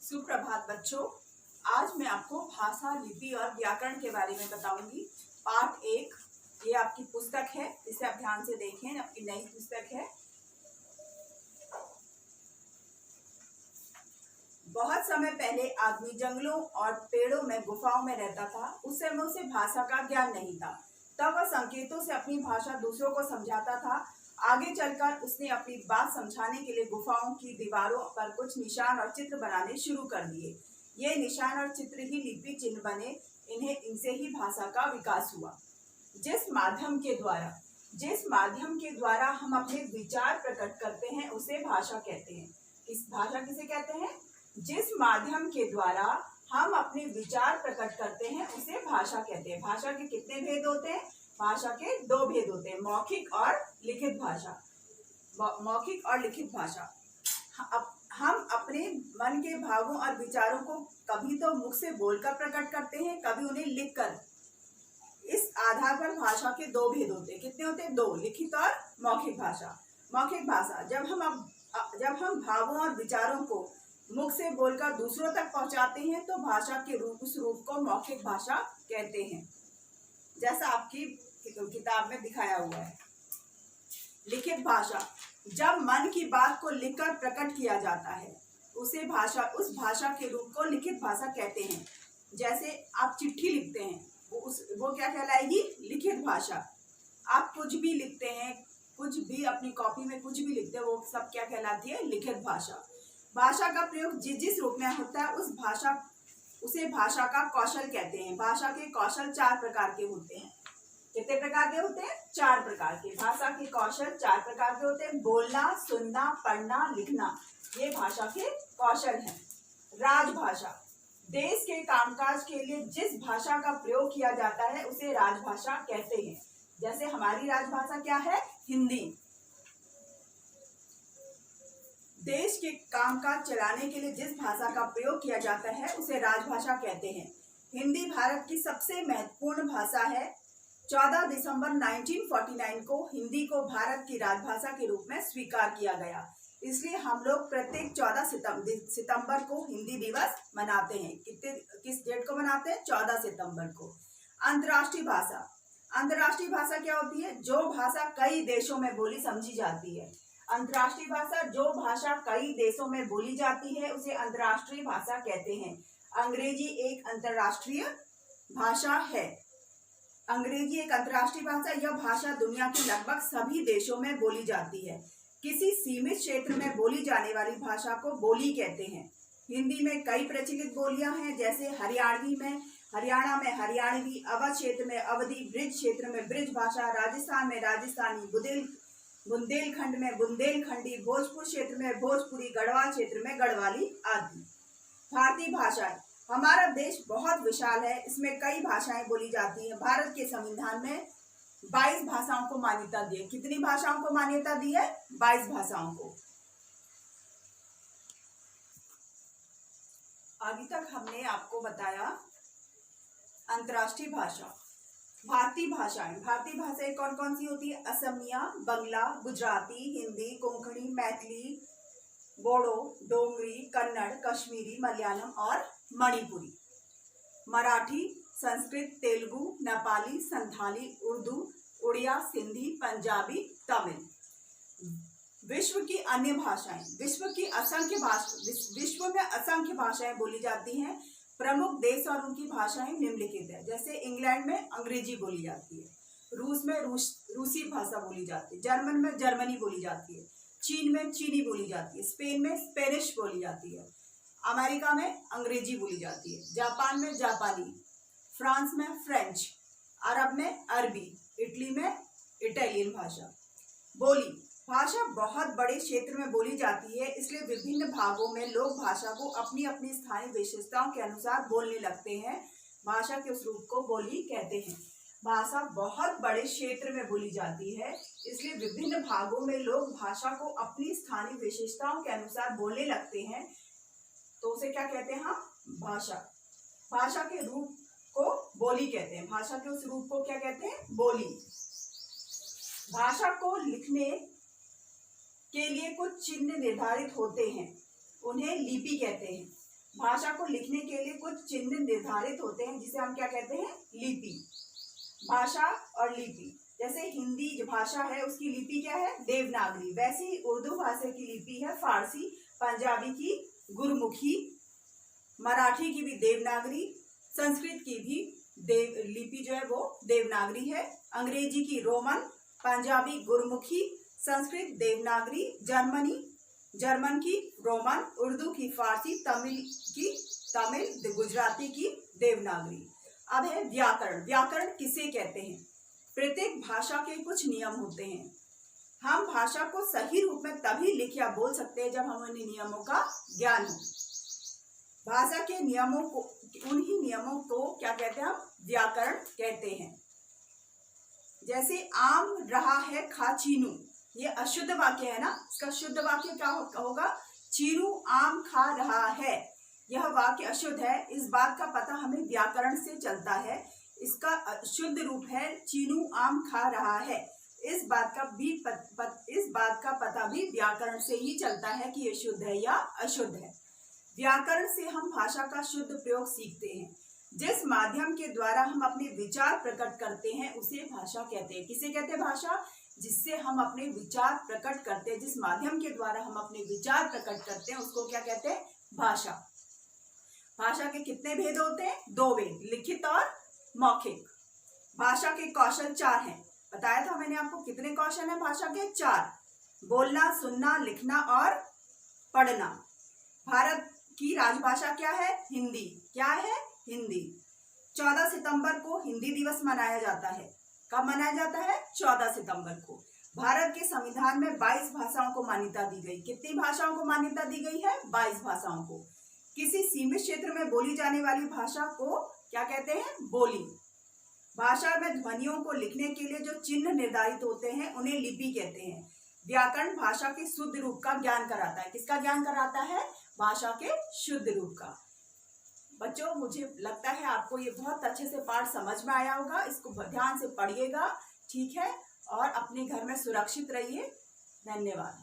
सुप्रभात बच्चों। आज मैं आपको भाषा, लिपि और व्याकरण के बारे में बताऊंगी। पाठ 1। ये आपकी पुस्तक है, इसे आप ध्यान से देखें। आपकी नई पुस्तक है। बहुत समय पहले आदमी जंगलों और पेड़ों में, गुफाओं में रहता था। उस समय उसे भाषा का ज्ञान नहीं था। तब वह संकेतों से अपनी भाषा दूसरों को समझाता था। आगे चलकर उसने अपनी बात समझाने के लिए गुफाओं की दीवारों पर कुछ निशान और चित्र बनाने शुरू कर दिए। ये निशान और चित्र ही लिपि चिन्ह बने। इनसे ही भाषा का विकास हुआ। जिस माध्यम के द्वारा हम अपने विचार प्रकट करते हैं उसे भाषा कहते हैं। इस भाषा किसे कहते हैं? जिस माध्यम के द्वारा हम अपने विचार प्रकट करते हैं उसे भाषा कहते हैं। भाषा के कितने भेद होते हैं? भाषा के 2 भेद होते हैं, मौखिक और लिखित भाषा। मौखिक और लिखित भाषा। हम अपने मन के भावों और विचारों को कभी तो मुख से बोलकर प्रकट करते हैं, कभी उन्हें लिखकर। इस आधार पर भाषा के 2 भेद होते हैं। कितने होते हैं? 2, लिखित और मौखिक भाषा। मौखिक भाषा जब हम भावों और विचारों को मुख से बोलकर दूसरों तक पहुंचाते हैं तो भाषा के उस रूप को मौखिक भाषा कहते हैं, जैसा आपकी किताब में दिखाया हुआ है। लिखित भाषा, जब मन की बात को लिखकर प्रकट किया जाता है उस भाषा के रूप को लिखित भाषा कहते हैं। जैसे आप चिट्ठी लिखते हैं, वो क्या कहलाएगी? लिखित भाषा। आप कुछ भी लिखते हैं, कुछ भी अपनी कॉपी में कुछ भी लिखते हैं, वो सब क्या कहलाती है? लिखित भाषा। भाषा का प्रयोग जिस रूप में होता है उसे भाषा का कौशल कहते हैं। भाषा के कौशल 4 प्रकार के होते हैं। कितने प्रकार के होते हैं? 4 प्रकार के। भाषा के कौशल 4 प्रकार के होते हैं। बोलना, सुनना, पढ़ना, लिखना, ये भाषा के कौशल हैं। राजभाषा, देश के कामकाज के लिए जिस भाषा का प्रयोग किया जाता है उसे राजभाषा कहते हैं। जैसे हमारी राजभाषा क्या है? हिंदी। देश के कामकाज चलाने के लिए जिस भाषा का प्रयोग किया जाता है उसे राजभाषा कहते हैं। हिंदी भारत की सबसे महत्वपूर्ण भाषा है। 14 दिसंबर 1949 को हिंदी को भारत की राजभाषा के रूप में स्वीकार किया गया। इसलिए हम लोग प्रत्येक 14 सितंबर को हिंदी दिवस मनाते हैं। किस डेट को मनाते हैं? 14 सितंबर को। अंतर्राष्ट्रीय भाषा। अंतर्राष्ट्रीय भाषा क्या होती है? जो भाषा कई देशों में बोली समझी जाती है। अंतर्राष्ट्रीय भाषा, जो भाषा कई देशों में बोली जाती है उसे अंतर्राष्ट्रीय भाषा कहते हैं। अंग्रेजी एक अंतर्राष्ट्रीय भाषा है। अंग्रेजी एक अंतर्राष्ट्रीय भाषा। यह भाषा दुनिया के लगभग सभी देशों में बोली जाती है। किसी सीमित क्षेत्र में बोली जाने वाली भाषा को बोली कहते हैं। हिंदी में कई प्रचलित बोलियां हैं, जैसे हरियाणा में हरियाणवी, अवध क्षेत्र में अवधी, ब्रिज क्षेत्र में ब्रिज भाषा, राजस्थान में राजस्थानी, बुंदेलखंड में बुंदेलखंडी, भोजपुर क्षेत्र में भोजपुरी, गढ़वाल क्षेत्र में गढ़वाली आदि। भारतीय भाषाएं। हमारा देश बहुत विशाल है, इसमें कई भाषाएं बोली जाती हैं। भारत के संविधान में 22 भाषाओं को मान्यता दी है। कितनी भाषाओं को मान्यता दी है? 22 भाषाओं को। अभी तक हमने आपको बताया अंतर्राष्ट्रीय भाषा। भारतीय भाषाएं कौन कौन सी होती है? असमिया, बंगला, गुजराती, हिंदी, कोंकणी, मैथिली, बोडो, डोगरी, कन्नड़, कश्मीरी, मलयालम और मणिपुरी। मराठी, संस्कृत, तेलुगु, नेपाली, संथाली, उर्दू, उड़िया, सिंधी, पंजाबी, तमिल। विश्व की अन्य भाषाएं। विश्व में असंख्य भाषाएं बोली जाती हैं। प्रमुख देश और उनकी भाषाएं निम्नलिखित है। जैसे इंग्लैंड में अंग्रेजी बोली जाती है, रूस में रूसी भाषा बोली जाती है, जर्मन में जर्मनी बोली जाती है, चीन में चीनी बोली जाती है, स्पेन में स्पेनिश बोली जाती है, अमेरिका में अंग्रेजी बोली जाती है, जापान में जापानी, फ्रांस में फ्रेंच, अरब में अरबी, इटली में इटालियन भाषा। बोली। भाषा बहुत बड़े क्षेत्र में बोली जाती है, इसलिए विभिन्न भागों में लोग भाषा को अपनी अपनी स्थानीय विशेषताओं के अनुसार बोलने लगते हैं। भाषा के उस रूप को बोली कहते हैं। भाषा बहुत बड़े क्षेत्र में बोली जाती है, इसलिए विभिन्न भागों में लोग भाषा को अपनी स्थानीय विशेषताओं के अनुसार बोलने लगते हैं, तो उसे क्या कहते हैं? हम भाषा। भाषा के रूप को बोली कहते हैं। भाषा के उस रूप को क्या कहते हैं? बोली। भाषा को लिखने के लिए कुछ चिन्ह निर्धारित होते हैं, उन्हें लिपि कहते हैं। भाषा को लिखने के लिए कुछ चिन्ह निर्धारित होते हैं जिसे हम क्या कहते हैं, लिपि। भाषा और लिपि, जैसे हिंदी जो भाषा है उसकी लिपि क्या है, देवनागरी। वैसे ही उर्दू भाषा की लिपि है फारसी, पंजाबी की गुरमुखी, मराठी की भी देवनागरी, संस्कृत की भी लिपि जो है वो देवनागरी है, अंग्रेजी की रोमन, पंजाबी गुरमुखी, संस्कृत देवनागरी, जर्मन की रोमन, उर्दू की फारसी, तमिल गुजराती की देवनागरी। अब है व्याकरण। व्याकरण किसे कहते हैं? प्रत्येक भाषा के कुछ नियम होते हैं। हम भाषा को सही रूप में तभी लिख या बोल सकते हैं जब हमें नियमों का ज्ञान हो। भाषा के नियमों को, उन्हीं नियमों को क्या कहते हैं, हम व्याकरण कहते हैं। जैसे आम रहा है खा चीनू, ये अशुद्ध वाक्य है ना, इसका शुद्ध वाक्य क्या होगा, चीनू आम खा रहा है। यह वाक्य अशुद्ध है, इस बात का पता हमें व्याकरण से चलता है। इसका शुद्ध रूप है चीनू आम खा रहा है। इस बात का पता भी व्याकरण से ही चलता है कि ये शुद्ध है या अशुद्ध है। व्याकरण से हम भाषा का शुद्ध प्रयोग सीखते हैं। जिस माध्यम के द्वारा हम अपने विचार प्रकट करते हैं उसे भाषा कहते हैं। किसे कहते हैं भाषा? जिससे हम अपने विचार प्रकट करते हैं, जिस माध्यम के द्वारा हम अपने विचार प्रकट करते हैं उसको क्या कहते हैं, भाषा। भाषा के कितने भेद होते हैं? 2 भेद, लिखित और मौखिक। भाषा के कौशल 4 हैं। बताया था मैंने आपको कितने कौशल हैं भाषा के? 4। बोलना, सुनना, लिखना और पढ़ना। भारत की राजभाषा क्या है? हिंदी। क्या है? हिंदी। 14 सितंबर को हिंदी दिवस मनाया जाता है। कब मनाया जाता है? 14 सितंबर को। भारत के संविधान में 22 भाषाओं को मान्यता दी गई। कितनी भाषाओं को मान्यता दी गई है? 22 भाषाओं को। किसी सीमित क्षेत्र में बोली जाने वाली भाषा को क्या कहते हैं? बोली। भाषा में ध्वनियों को लिखने के लिए जो चिन्ह निर्धारित होते हैं उन्हें लिपि कहते हैं। व्याकरण भाषा के शुद्ध रूप का ज्ञान कराता है। किसका ज्ञान कराता है? भाषा के शुद्ध रूप का। बच्चों, मुझे लगता है आपको ये बहुत अच्छे से पाठ समझ में आया होगा। इसको ध्यान से पढ़िएगा, ठीक है? और अपने घर में सुरक्षित रहिए। धन्यवाद।